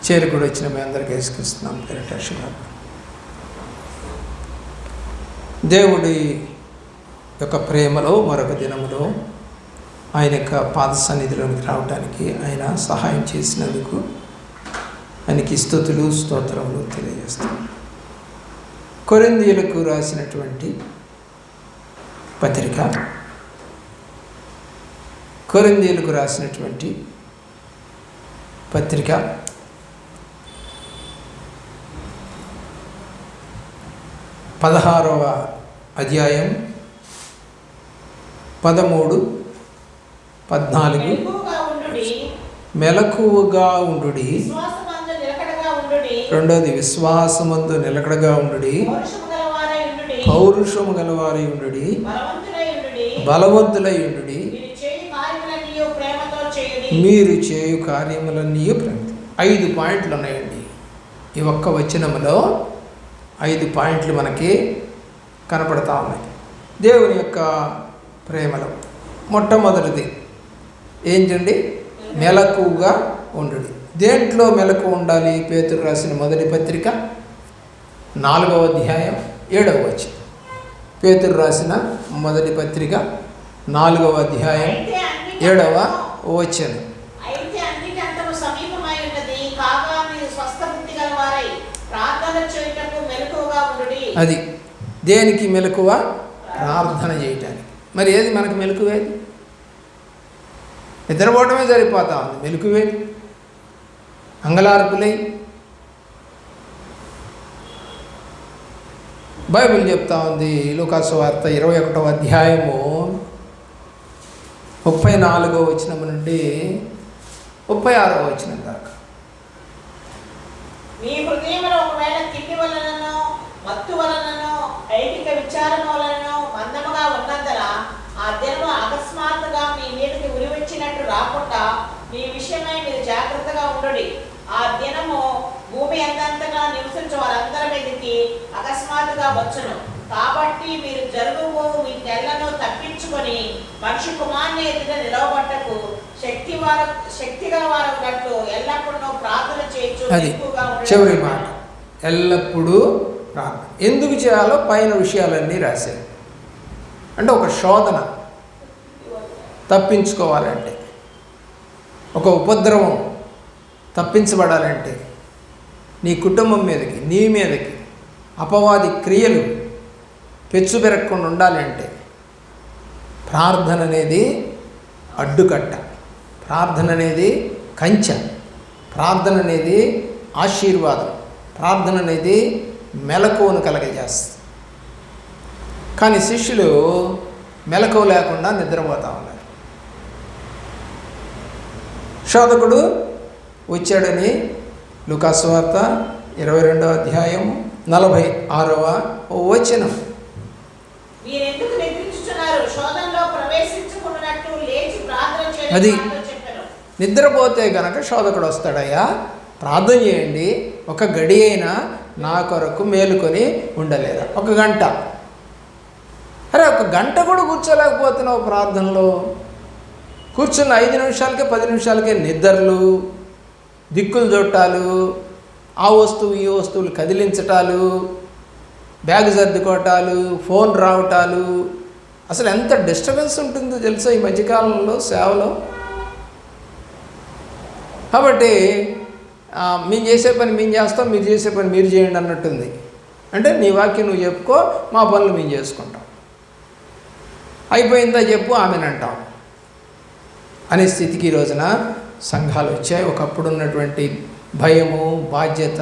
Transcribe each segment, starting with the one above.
చేరుకుడి వచ్చిన మీ అందరికీ యేసుక్రీస్తున్నాం పేరిట శుభాలు. దేవుడి యొక్క ప్రేమలో మరొక దినములో ఆయన యొక్క పాద సన్నిధిలోనికి రావడానికి ఆయన సహాయం చేసినందుకు ఆయనకి స్తుతులు స్తోత్రములు తెలియజేస్తాం. కొరింథీయులకు రాసినటువంటి పత్రిక, కొరింథీయులకు రాసినటువంటి పత్రిక 16వ అధ్యాయం 13, 14. మెలకువగా ఉండుడి, రెండోది విశ్వాసమందు నిలకడగా ఉండుడి, పౌరుషము గలవారై ఉండుడి, బలవంతులై ఉండుడి, మీరు చేయు కార్యములన్నీ ప్రేమ. 5 పాయింట్లు ఉన్నాయండి ఈ ఒక్క వచనములో. 5 పాయింట్లు మనకి కనపడతా ఉన్నాయి దేవుని యొక్క ప్రేమలో. మొట్టమొదటిది ఏంటండి? మెలకువగా ఉండుడి. దేంట్లో మెలకు ఉండాలి? పేతురు రాసిన మొదటి పత్రిక 4వ అధ్యాయం 7వ వచనం. పేతురు రాసిన మొదటి పత్రిక 4వ అధ్యాయం 7వ వచనం. అది దేనికి మెలకువ? ప్రార్థన చేయటానికి. మరి ఏది మనకు మెలకువేది? నిద్రపోవటమే సరిపోతా ఉంది. మెలకువేది? అంగలార్పులై బైబిల్ చెప్తా ఉంది. లూకాసు వార్త 21వ అధ్యాయము 34వ వచనం నుండి 36వ వచనం దాకా. మీ హృదయంలో ఒకవేళ తిండి వలననో మత్తు వలననో ఐహిక విచారణ వలననో మందముగా ఉన్నందున ఆ దినము అకస్మాత్తుగా మీ మీదకి ఉరివచ్చినట్టు రాకుండా మీ విషయమై మీరు జాగ్రత్తగా ఉండుడి. ఆ దినము భూమి అందంతగా నివసించే వారందరి మీదకి అకస్మాత్తుగా వచ్చును. కాబట్టి మీరు జరుగుబో మీ తెల్లను తప్పించుకొని మనిషి కుమారుని ఎదుట నిలవబట్టకు శక్తిగల వారు ఉన్నట్లు ఎల్లప్పుడూ ప్రార్థన చేయొచ్చు. అది చివరి మాట. ఎల్లప్పుడూ ప్రార్థన. ఎందుకు చేయాలో పైన విషయాలన్నీ రాశారు. అంటే ఒక శోధన తప్పించుకోవాలంటే, ఒక ఉపద్రవం తప్పించబడాలంటే, నీ కుటుంబం మీదకి నీ మీదకి అపవాది క్రియలు పెచ్చు పెరగకుండా ఉండాలంటే ప్రార్థన అనేది అడ్డుకట్ట, ప్రార్థన అనేది కంచె, ప్రార్థన అనేది ఆశీర్వాదం, ప్రార్థన అనేది మెలకువను కలగజేస్తుంది. కానీ శిష్యులు మెలకువ లేకుండా నిద్రపోతూ ఉన్నారు. శోధకుడు వచ్చాడని లూకాసు వార్త 22వ అధ్యాయం 46వ వచనం. అది నిద్రపోతే గనక శోధకుడు వస్తాడయ్యా, ప్రార్థన చేయండి, ఒక గడి అయినా నా కొరకు మేలుకొని ఉండలేదా? 1 గంట. అరే 1 గంట కూడా కూర్చోలేకపోతున్నావు ప్రార్థనలో. కూర్చున్న 5 నిమిషాలకే 10 నిమిషాలకే నిద్రలు, దిక్కులు చుట్టాలు, ఆ వస్తువు ఈ వస్తువులు కదిలించటాలు, బ్యాగ్ సర్దుకోవటాలు, ఫోన్ రావటాలు. అసలు ఎంత డిస్టర్బెన్స్ ఉంటుందో తెలుసా ఈ మధ్యకాలంలో సేవలో. కాబట్టి మేము చేసే పని మేము చేస్తాం, మీరు చేసే పని మీరు చేయండి అన్నట్టుంది. అంటే నీ వాక్యం నువ్వు చెప్పుకో, మా పనులు మేము చేసుకుంటాం, అయిపోయిందా చెప్పు ఆమెనంటాం అనే స్థితికి ఈ రోజున సంఘాలు వచ్చాయి. ఒకప్పుడు ఉన్నటువంటి భయము, బాధ్యత,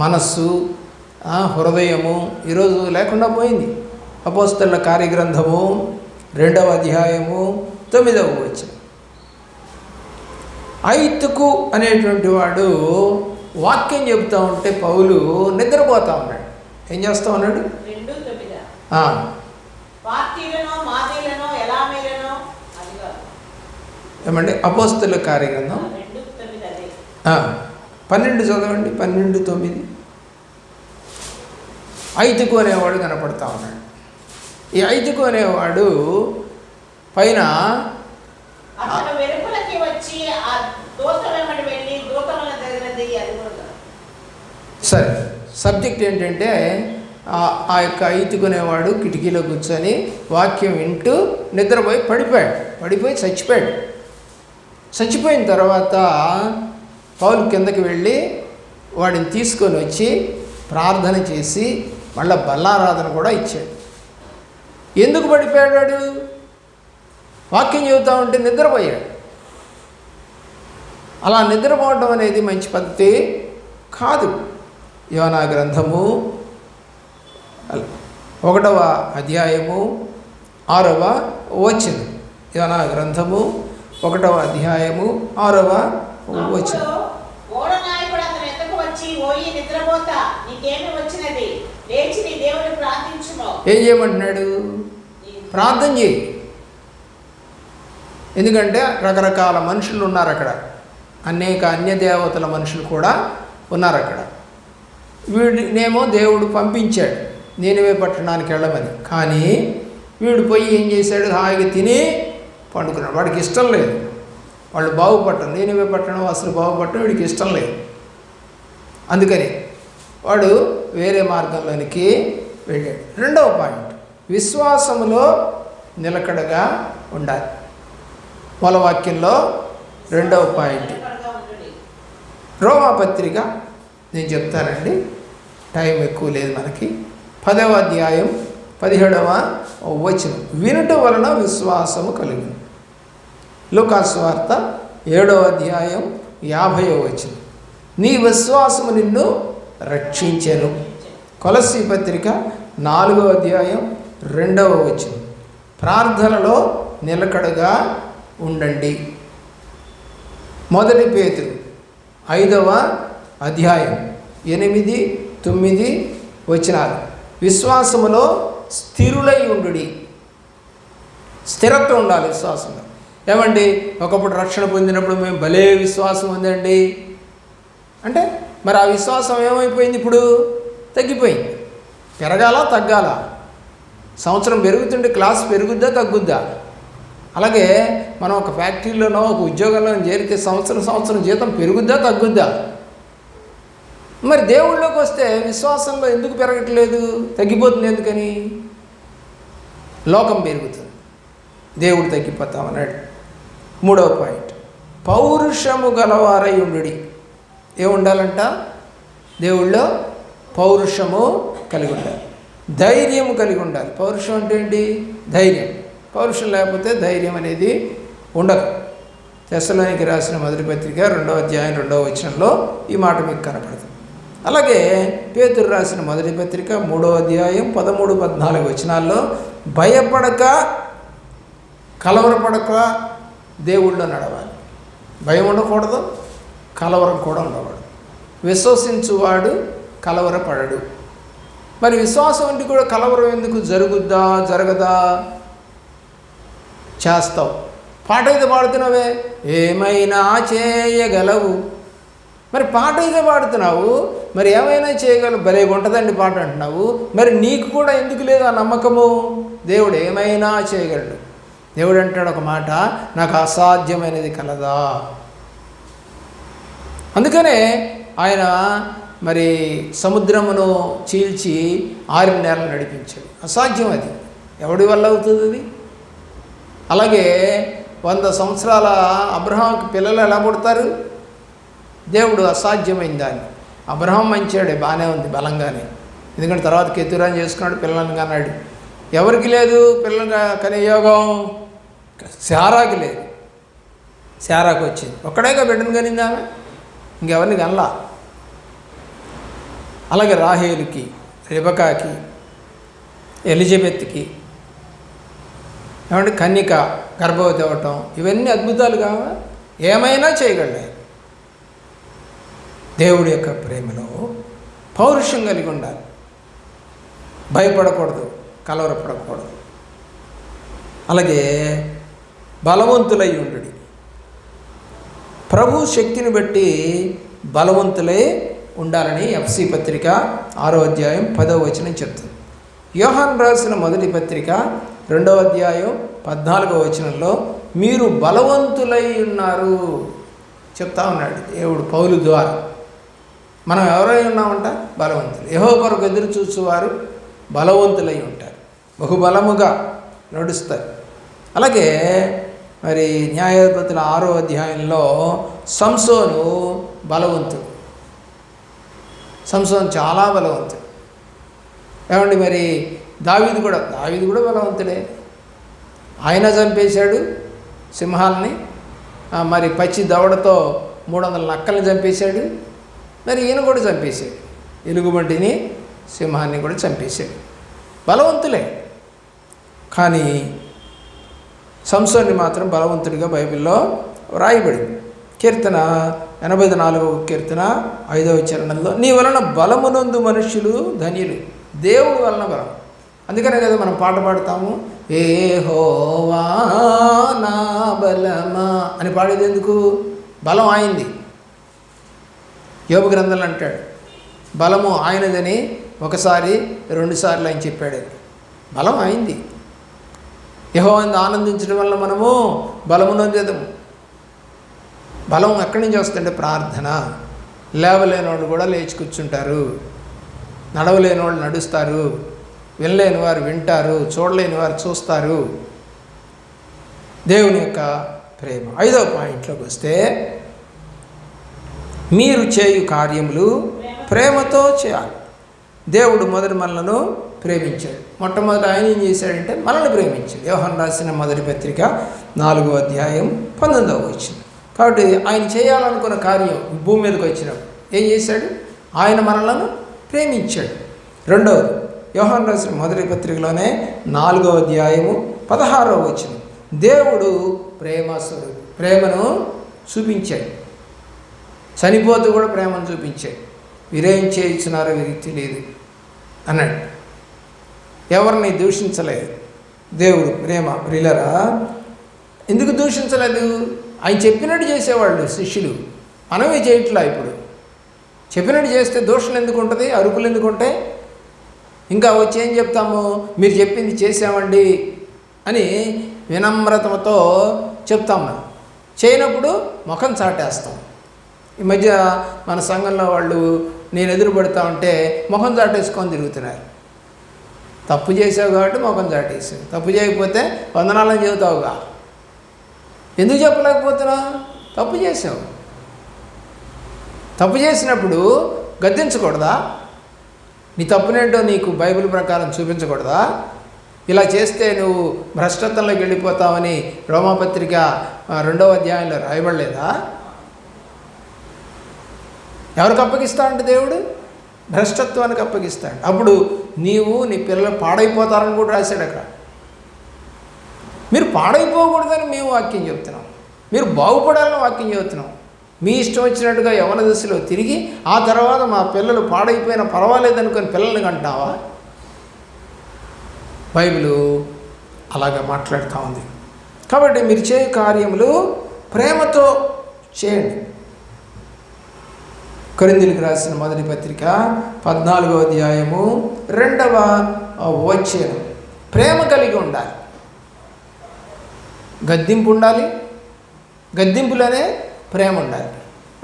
మనస్సు, హృదయము ఈరోజు లేకుండా పోయింది. అపోస్తలుల కార్యగ్రంథము 2వ అధ్యాయము 9వ వచనం. ఐతుకు అనేటువంటి వాడు వాక్యం చెబుతూ ఉంటే పౌలు నిద్రపోతూ ఉన్నాడు. ఏం చేస్తూ ఉన్నాడు? ఏమండి? అపోస్తలుల కార్యగ్రంథం 12 చదవండి. 12:9. ఐతుకు అనేవాడు కనపడతా ఉన్నాడు. ఈ ఐతుకు అనేవాడు పైన వెలుపలకి వచ్చి ఆ దూత వెంబడి వెళ్ళి దూతల దగ్గర అది కూడా సరే, సబ్జెక్ట్ ఏంటంటే ఆ యొక్క ఈతుకునేవాడు కిటికీలో కూర్చొని వాక్యం వింటూ నిద్రపోయి పడిపోయి చచ్చిపోయిన తర్వాత పౌలు కిందకి వెళ్ళి వాడిని తీసుకొని వచ్చి ప్రార్థన చేసి మళ్ళీ బల్లారాధన కూడా ఇచ్చాడు. ఎందుకు పడిపోయాడు? వాక్యం చెబుతా ఉంటే నిద్రపోయాడు. అలా నిద్రపోవడం అనేది మంచి పద్ధతి కాదు. యోనా గ్రంథము 1వ అధ్యాయము 6వ వచనం. యోనా గ్రంథము 1వ అధ్యాయము 6వ వచనం. ఓడ నాయకుడు అతని ఎద్దకు వచ్చి, ఓయి నిద్రపోతా, నీకేమి వచ్చినది? లేచి నీ దేవుని ప్రార్థించుము. ఏం చేయమంటున్నాడు? ప్రార్థన చేయి. ఎందుకంటే రకరకాల మనుషులు ఉన్నారు అక్కడ, అనేక అన్య దేవతల మనుషులు కూడా ఉన్నారు అక్కడ. వీడినేమో దేవుడు పంపించాడు నీనెవే పట్టణానికి వెళ్ళమని. కానీ వీడు పోయి ఏం చేశాడు? హాయిగా తిని పండుకున్నాడు. వాడికి ఇష్టం లేదు, వాళ్ళు బాగుపడటం, నీనెవే పట్టణం అసలు బాగుపడటం వీడికి ఇష్టం లేదు. అందుకని వాడు వేరే మార్గంలోనికి వెళ్ళాడు. 2వ పాయింట్, విశ్వాసములో నిలకడగా ఉండాలి. మూలవాక్యంలో 2వ పాయింట్ రోమాపత్రిక నేను చెప్తానండి, టైం ఎక్కువ లేదు మనకి. 10వ అధ్యాయం 17వ వచనం. వినుట వలన విశ్వాసము కలుగును. లూకాసు వార్త 7వ అధ్యాయం 50వ వచనం. నీ విశ్వాసము నిన్ను రక్షించెను. కొలస్సీ పత్రిక 4వ అధ్యాయం 2వ వచనం. ప్రార్థనలో నిలకడగా ఉండండి. 1 పేతురు 5వ అధ్యాయం 8, 9 వచనాలు. విశ్వాసములో స్థిరులై ఉండుడి. స్థిరత్వం ఉండాలి విశ్వాసంలో. ఏమండి, ఒకప్పుడు రక్షణ పొందినప్పుడు మేము భలే విశ్వాసం ఉందండి అంటే, మరి ఆ విశ్వాసం ఏమైపోయింది? ఇప్పుడు తగ్గిపోయింది. పెరగాల తగ్గాల? సంవత్సరం పెరుగుతుంటే క్లాస్ పెరుగుద్దా తగ్గుద్దా? అలాగే మనం ఒక ఫ్యాక్టరీలోనో ఒక ఉద్యోగంలో చేరితే సంవత్సరం జీతం పెరుగుద్దా తగ్గుద్దా? మరి దేవుళ్ళలోకి వస్తే విశ్వాసంలో ఎందుకు పెరగట్లేదు? తగ్గిపోతుంది. ఎందుకని? లోకం పెరుగుతుంది, దేవుడు తగ్గిపోతామన్నాడు. 3వ పాయింట్, పౌరుషము గలవారై ఉండుడి. ఏముండాలంట? దేవుళ్ళో పౌరుషము కలిగి ఉండాలి, ధైర్యం కలిగి ఉండాలి. పౌరుషం అంటే ఏంటి? ధైర్యం. పౌరుషం లేకపోతే ధైర్యం అనేది ఉండదు. తెస్సలోనికి రాసిన 1వ పత్రిక 2వ అధ్యాయం 2వ వచనంలో ఈ మాట మీకు కనపడుతుంది. అలాగే పేతురు రాసిన 1వ పత్రిక 3వ అధ్యాయం 13, 14 వచనాల్లో భయపడక కలవరపడక దేవుళ్ళో నడవాలి. భయం ఉండకూడదు, కలవరం కూడా ఉండకూడదు. విశ్వసించువాడు కలవరపడడు. మరి విశ్వాసం అంటే కూడా కలవరం ఎందుకు? జరుగుద్దా జరగదా? చేస్తావు. పాట అయితే పాడుతున్నావే, ఏమైనా చేయగలవు. మరి పాట అయితే పాడుతున్నావు, మరి ఏమైనా చేయగలవు, భలే ఉంటుందండి పాట అంటున్నావు. మరి నీకు కూడా ఎందుకు లేదు ఆ నమ్మకము? దేవుడు ఏమైనా చేయగలడు. దేవుడు అంటాడు ఒక మాట, నాకు అసాధ్యమైనది కలదా? అందుకనే ఆయన మరి సముద్రమును చీల్చి 6 నెలలు నడిపించాడు. అసాధ్యం అది, ఎవడి వల్ల అవుతుంది అది? అలాగే 100 సంవత్సరాల అబ్రహాంకి పిల్లలు ఎలా పుడతారు? దేవుడు అసాధ్యమైన దాన్ని. అబ్రహాం మంచాడే, బాగానే ఉంది, బలంగానే. ఎందుకంటే తర్వాత కెతురాని చేసుకున్నాడు, పిల్లలను కన్నాడు. ఎవరికి లేదు పిల్లలు కనే యోగం? శారాకి లేదు. శారాకు వచ్చింది, ఒక్కడేగా బిడ్డను కనింది ఆమె, ఇంకెవరిని కనలా. అలాగే రాహేలుకి, రెబకాకి, ఎలిజబెత్కి ఏమంటే కన్యక గర్భవతి అవ్వటం, ఇవన్నీ అద్భుతాలు కావా? ఏమైనా చేయగలడు. దేవుడి యొక్క ప్రేమలో పౌరుషం కలిగి ఉండాలి. భయపడకూడదు, కలవరపడకూడదు. అలాగే బలవంతులై ఉండుడి. ప్రభు శక్తిని బట్టి బలవంతులై ఉండాలని ఎఫ్సి పత్రిక 6వ అధ్యాయం 10వ వచనం చెప్తుంది. యోహాను రాసిన 1వ పత్రిక 2వ అధ్యాయం 14వ వచనంలో మీరు బలవంతులై ఉన్నారు చెప్తా ఉన్నాడు దేవుడు పౌలు ద్వారా. మనం ఎవరై ఉన్నామంట? బలవంతులు. యెహోవా కొరకు ఎదురు చూసేవారు బలవంతులై ఉంటారు, బహుబలముగా నడుస్తారు. అలాగే మరి న్యాయాధిపతుల 6వ అధ్యాయంలో సంసోను బలవంతుడు. సంసోను చాలా బలవంతుడు. ఏమండి మరి దావీదు కూడా బలవంతుడే. ఆయన చంపేశాడు సింహాలని, మరి పచ్చి దవడతో 300 నక్కల్ని చంపేశాడు. మరి ఈయన కూడా చంపేశాడు, ఎలుగుబంటిని సింహాన్ని కూడా చంపేశాడు. బలవంతులే. కానీ సంసోన్ని మాత్రం బలవంతుడిగా బైబిల్లో వ్రాయబడింది. కీర్తన 84వ కీర్తన 5వ చరణంలో, నీ వలన బలమునందు మనుష్యులు ధన్యులు. దేవుడి వలన బలం. అందుకనే కదా మనం పాట పాడతాము, యెహోవా నా బలమా అని పాడేది ఎందుకు? బలం ఆయనది. యోబు గ్రంథంలో అంటాడు, బలము ఆయనదని 1 2 సార్లు ఆయన చెప్పాడు. బలం ఆయనది. యెహోవాను ఆనందించడం వల్ల మనము బలమునందేదము. బలం ఎక్కడి నుంచి వస్తుంటే ప్రార్థన. లేవలేని వాళ్ళు కూడా లేచి కూర్చుంటారు, నడవలేని వాళ్ళు నడుస్తారు, వినలేని వారు వింటారు, చూడలేని వారు చూస్తారు. దేవుని యొక్క ప్రేమ. 5వ పాయింట్లోకి వస్తే, మీరు చేయు కార్యములు ప్రేమతో చేయాలి. దేవుడు మొదటి మనలను ప్రేమించాడు. మొట్టమొదటి ఆయన ఏం చేశాడంటే మనల్ని ప్రేమించాడు. యోహాను రాసిన మొదటి పత్రిక 4వ అధ్యాయం 19వ వచనం. కాబట్టి ఆయన చేయాలనుకున్న కార్యం భూమి మీదకి వచ్చినప్పుడు ఏం చేశాడు? ఆయన మనలను ప్రేమించాడు. రెండవది, యోహాను రాసిన మొదటి పత్రికలోనే 4వ అధ్యాయము 16వ వచనం, దేవుడు ప్రేమస్వరూపి. ప్రేమను చూపించాడు. చనిపోతూ కూడా ప్రేమను చూపించాడు. వీరేం చేయించున్నారో వీరికి తెలియదు అన్నాడు. ఎవరిని దూషించలేదు దేవుడు. ప్రేమ. ప్రియులరా, ఎందుకు దూషించలేదు? ఆయన చెప్పినట్టు చేసేవాళ్ళు శిష్యులు. మనమే చేయట్లా. ఇప్పుడు చెప్పినట్టు చేస్తే దోషం ఎందుకు ఉంటుంది? అరుపులు ఎందుకు ఉంటాయి? ఇంకా వచ్చి ఏం చెప్తాము? మీరు చెప్పింది చేసామండి అని వినమ్రతతో చెప్తాం. మనం చేయనప్పుడు ముఖం చాటేస్తాం. ఈ మధ్య మన సంఘంలో వాళ్ళు నేను ఎదురు పడతా ఉంటే ముఖం చాటేసుకొని తిరుగుతున్నారు. తప్పు చేసావు కాబట్టి ముఖం చాటేసావు, తప్పు చేయకపోతే వందనాలని చెబుతావుగా. ఎందుకు చెప్పలేకపోతున్నా? తప్పు చేసావు. తప్పు చేసినప్పుడు గద్దించకూడదా? నీ తప్పునేంటో నీకు బైబిల్ ప్రకారం చూపించకూడదా? ఇలా చేస్తే నువ్వు భ్రష్టత్వంలోకి వెళ్ళిపోతావని రోమాపత్రిక 2వ అధ్యాయంలో రాయబడలేదా? ఎవరికి అప్పగిస్తాడంటే దేవుడు భ్రష్టత్వానికి అప్పగిస్తాడు. అప్పుడు నీవు నీ పిల్లలు పాడైపోతారని కూడా రాశాడు అక్కడ. మీరు పాడైపోకూడదని మేము వాక్యం చెప్తున్నాం, మీరు బాగుపడాలని వాక్యం చెబుతున్నాం. మీ ఇష్టం వచ్చినట్టుగా యవన దశలో తిరిగి ఆ తర్వాత మా పిల్లలు పాడైపోయినా పర్వాలేదనుకొని పిల్లల్ని కంటావా? బైబిలు అలాగా మాట్లాడుతూ ఉంది. కాబట్టి మీరు చేయ కార్యములు ప్రేమతో చేయండి. కొరింథీయులకు రాసిన మొదటి పత్రిక 14వ అధ్యాయము 2వ వచనం, ప్రేమ కలిగి ఉండాలి. గద్దింపు ఉండాలి. గద్దింపులోనే ప్రేమ ఉండాలి.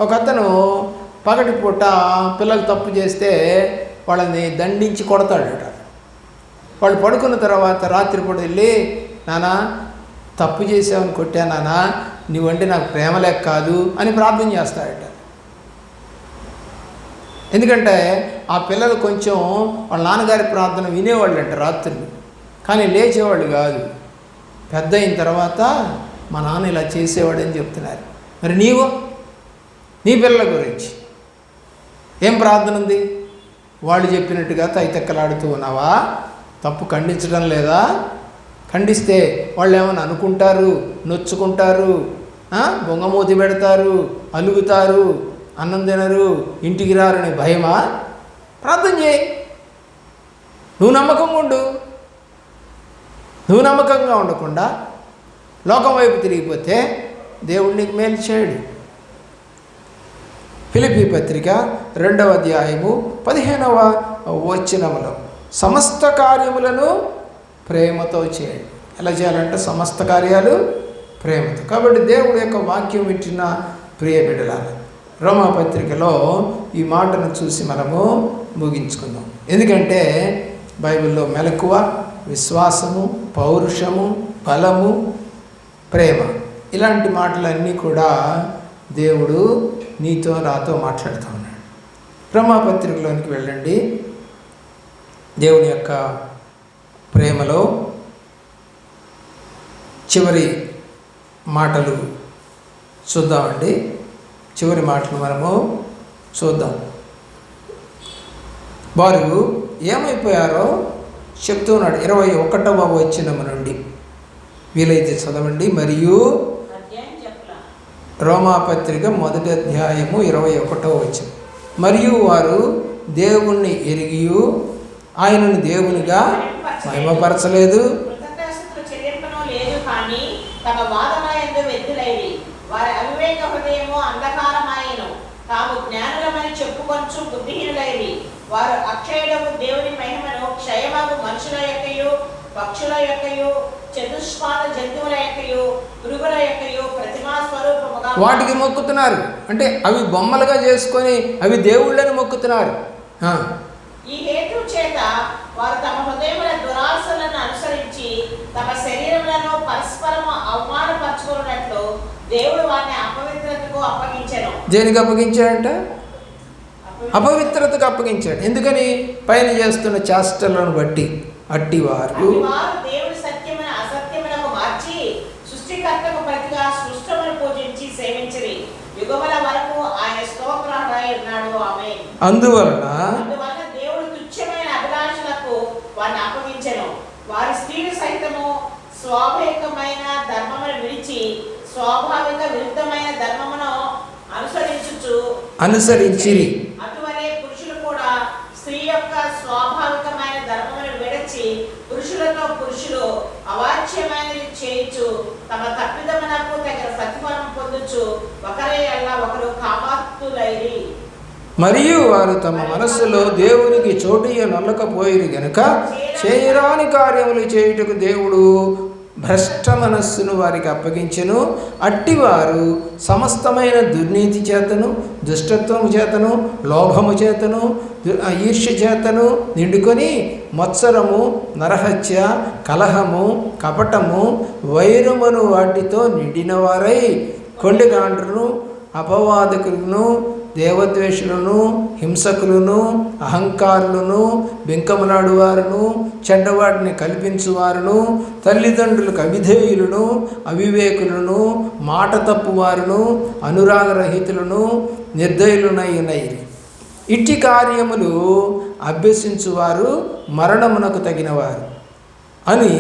ఒక అతను పగటిపూట పిల్లలు తప్పు చేస్తే వాళ్ళని దండించి కొడతాడట. వాళ్ళు పడుకున్న తర్వాత రాత్రిపూట వెళ్ళి, నాన్న తప్పు చేసావని కొట్టా నాన్న, నువ్వంటే నాకు ప్రేమ లేక కాదు అని ప్రార్థన చేస్తాడట. ఎందుకంటే ఆ పిల్లలు కొంచెం వాళ్ళ నాన్నగారి ప్రార్థన వినేవాళ్ళు అంట రాత్రులు, కానీ లేచేవాళ్ళు కాదు. పెద్ద అయిన తర్వాత మా నాన్న ఇలా చేసేవాడని చెప్తున్నారు. మరి నీ పిల్లల గురించి ఏం ప్రార్థన ఉంది? వాళ్ళు చెప్పినట్టుగా తైతక్కలాడుతూ ఉన్నావా? తప్పు ఖండించడం లేదా? ఖండిస్తే వాళ్ళు ఏమైనా అనుకుంటారు, నొచ్చుకుంటారు, బొంగమూతి పెడతారు, అలుగుతారు, అన్నం తినరు, ఇంటికి రారని భయమా? ప్రార్థన చేయి. నువ్వు నమ్మకంగా ఉండు. నువ్వు నమ్మకంగా ఉండకుండా లోకం వైపు తిరిగిపోతే దేవుడు నీకు మేలు చేయడు. ఫిలిప్పీ పత్రిక 2వ అధ్యాయము 15వ వచనములో, సమస్త కార్యములను ప్రేమతో చేయండి. ఎలా చేయాలంటే సమస్త కార్యాలు ప్రేమతో. కాబట్టి దేవుడి యొక్క వాక్యం వింటున్న ప్రియ బిడ్డలారా, రోమాపత్రికలో ఈ మాటను చూసి మనము ముగించుకుందాం. ఎందుకంటే బైబిల్లో మెలకువ, విశ్వాసము, పౌరుషము, బలము, ప్రేమ ఇలాంటి మాటలన్నీ కూడా దేవుడు నీతో నాతో మాట్లాడుతూ ఉన్నాడు. రోమాపత్రికలోనికి వెళ్ళండి. దేవుని యొక్క ప్రేమలో చివరి మాటలు చూద్దామండి. చివరి మాటలు మనము చూద్దాం. వారు ఏమైపోయారో చెప్తున్నాడు 21వ వచనం నుండి. వీలైతే చదవండి. మరియు రోమాపత్రిక 1వ అధ్యాయము 21వ వచనం. మరియు వారు దేవుణ్ణి ఎరిగి ఆయనను దేవునిగా మహిమపరచలేదు, తమ వాదనయందు వ్యక్తులైరి. వారి అవివేక హృదయము అంధకారమాయెను. తాము జ్ఞానులమని చెప్పుకొంచు బుద్ధిహీనులైరి. వారు అక్షయులకు దేవుని మహిమను క్షయమగు మనుషుల యొక్కయు, పక్షుల యొక్కయు, చతుష్పాద జంతువుల యొక్కయు, పురుగుల యొక్కయు ప్రతిమా స్వరూపముగా వాటికి మొక్కుతున్నారు. అంటే అవి బొమ్మలుగా చేసుకొని అవి దేవుళ్ళని మొక్కుతున్నారు. ఈ హేతు చేత వారు తమ హృదయముల దురాశలను అనుసరించి తమ శరీరములను పరస్పరము అవమానపరచుకున్నట్లు దేవుడు వారిని అపవిత్రతకు అప్పగించెను. దేనికి అప్పగించాడంట? అపవిత్రతకు అప్పగించాడు. ఎందుకని? పైన చేస్తున్న చేష్టలను బట్టి. అట్టివారు దేవుడి సత్యమైన అసత్యములకు మార్చి సృష్టికర్తకు ప్రతిగా సృష్టమును పూజించి సేవించిరి. యుగముల వరకు ఆయన స్తోత్రార్హుడై ఉన్నాడు. ఆమేన్. అందువలన దేవుడు తుచ్చమైన అభిలాషలకు వారిని అప్పగించెను. వారి స్త్రీలు సైతము స్వాభావికమైన ధర్మమును విడిచి స్వాభావిక విరుద్ధమైన ధర్మమును అనుసరించిరి. అటువలే పురుషులు కూడా స్త్రీ యొక్క స్వాభావికమైన ధర్మమును విడిచి పురుషులతో పురుషులు అవాచ్యమైనది చేయుచు తమ తప్పిదమునకు తగిన ప్రతిఫలం పొందుచు ఒకరే అల్లా ఒకరు కామాతులైరి. మరియు వారు తమ మనస్సులో దేవునికి చోటియ నొల్లకపోయిరు గనుక చేయరాని కార్యములు చేయుటకు దేవుడు భ్రష్ట మనస్సును వారికి అప్పగించెను. అట్టివారు సమస్తమైన దుర్నీతి చేతను, దుష్టత్వము చేతను, లోభము చేతను, ఈర్ష్య చేతను నిండుకొని మత్సరము, నరహత్య, కలహము, కపటము, వైరమును వాటితో నిండిన వారై కొండగాండ్రును, అపవాదకులను, దేవద్వేషులను, హింసకులను, అహంకారులను, బెంకములాడువారును, చెడ్డవాటిని కల్పించువారును, తల్లిదండ్రులకు అవిధేయులను, అవివేకులను, మాట తప్పువారును, అనురాగరహితులను, నిర్దయులునైనైరి. ఇట్టి కార్యములు అభ్యసించువారు మరణమునకు తగినవారు అని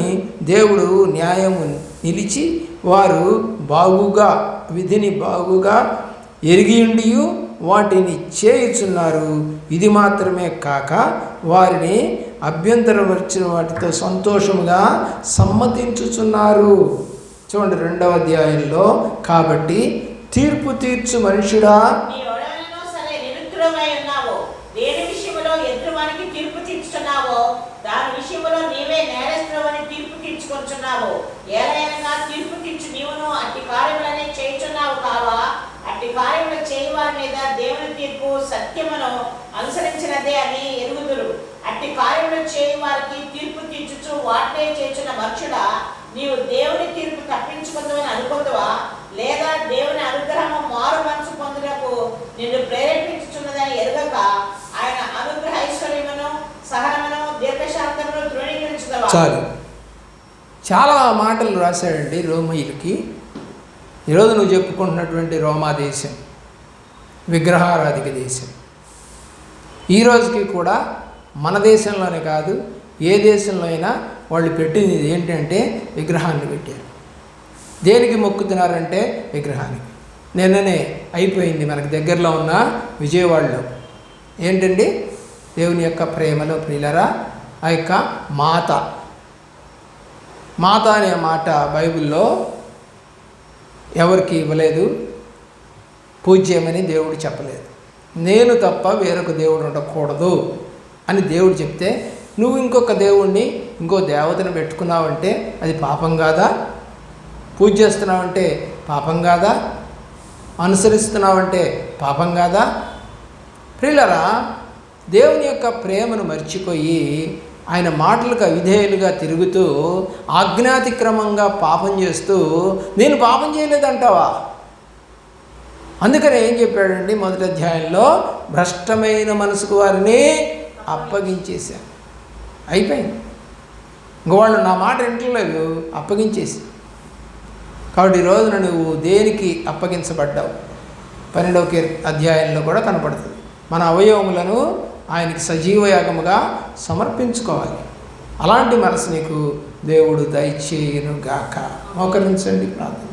దేవుడు న్యాయము నిలిచి వారు బాగుగా విధిని బాగుగా ఎరిగియుండియు వాటిని చేయుచున్నారు. ఇది మాత్రమే కాక వారిని అభ్యంతరం వచ్చిన వాటితో సంతోషముగా సమ్మతించుచున్నారు. చూడండి 2వ అధ్యాయంలో. కాబట్టి తీర్పు తీర్చు మనుషుడా, దేని విషయంలో ఎదురువానికి తీర్పు తీర్చుచున్నావో దాని విషయంలో నీవే నేరస్తుడవని తీర్పు తీర్చుకొంచున్నావు. ఏలైనా తీర్పు తీర్చు నీవును అట్టి కార్యములనే చేయుచున్నావు కావా? అట్టి కార్యములు చేయవారి మీద దేవుని తీర్పు సత్యమును అనుసరించినదే అని ఎరుగుదురు. అట్టి కార్యములు చేయి వారికి తీర్పు తీర్చుచు వాటినే చేయుచున్న మనుషుడా, నీవు దేవుని తీర్పు తప్పించుకుందామని అనుకుందువా? లేదా దేవుని అనుగ్రహము మారు మనసు పొందుటకు నిన్ను ప్రేరేపించుచున్నదని ఎరుగక ఆయన అనుగ్రహ ఐశ్వర్యమును, సహనమును, దీర్ఘశాంతమును తృణీకరించుదవా? చాలు. చాలా మాటలు రాశాడండి రోమీయులకి. ఈరోజు నువ్వు చెప్పుకుంటున్నటువంటి రోమా దేశం విగ్రహారాధిక దేశం. ఈ రోజుకి కూడా మన దేశంలోనే కాదు, ఏ దేశంలో అయినా వాళ్ళు పెట్టింది ఏంటంటే విగ్రహాన్ని పెట్టారు. దేనికి మొక్కుతున్నారంటే విగ్రహానికి. నిన్ననే అయిపోయింది మనకు దగ్గరలో ఉన్న విజయవాడలో. ఏంటండి? దేవుని యొక్క ప్రేమలో ప్రియులరా, ఆ యొక్క మాత అనే మాట బైబిల్లో ఎవరికి ఇవ్వలేదు, పూజ్యమని దేవుడు చెప్పలేదు. నేను తప్ప వేరొక దేవుడు ఉండకూడదు అని దేవుడు చెప్తే నువ్వు ఇంకొక దేవుణ్ణి, ఇంకో దేవతను పెట్టుకున్నావంటే అది పాపం కాదా? పూజ చేస్తున్నావంటే పాపం కాదా? అనుసరిస్తున్నావంటే పాపం కాదా? ప్రియులరా, దేవుని యొక్క ప్రేమను మర్చిపోయి ఆయన మాటలకు అవిధేయులుగా తిరుగుతూ ఆజ్ఞాతిక్రమంగా పాపం చేస్తూ నేను పాపం చేయలేదంటావా? అందుకని ఏం చెప్పాడండి మొదటి అధ్యాయంలో, భ్రష్టమైన మనసుకు వారిని అప్పగించేశాను. అయిపోయింది. ఇంక వాళ్ళు నా మాట వింటలేదు, అప్పగించేసి. కాబట్టి ఈ రోజున నువ్వు దేనికి అప్పగించబడ్డావు? 12వ అధ్యాయంలో కూడా కనపడుతుంది. మన అవయవములను ఆయనకి సజీవయాగముగా సమర్పించుకోవాలి. అలాంటి మనసు నీకు దేవుడు దయచేయునుగాక. మోకరించండి, ప్రార్థన.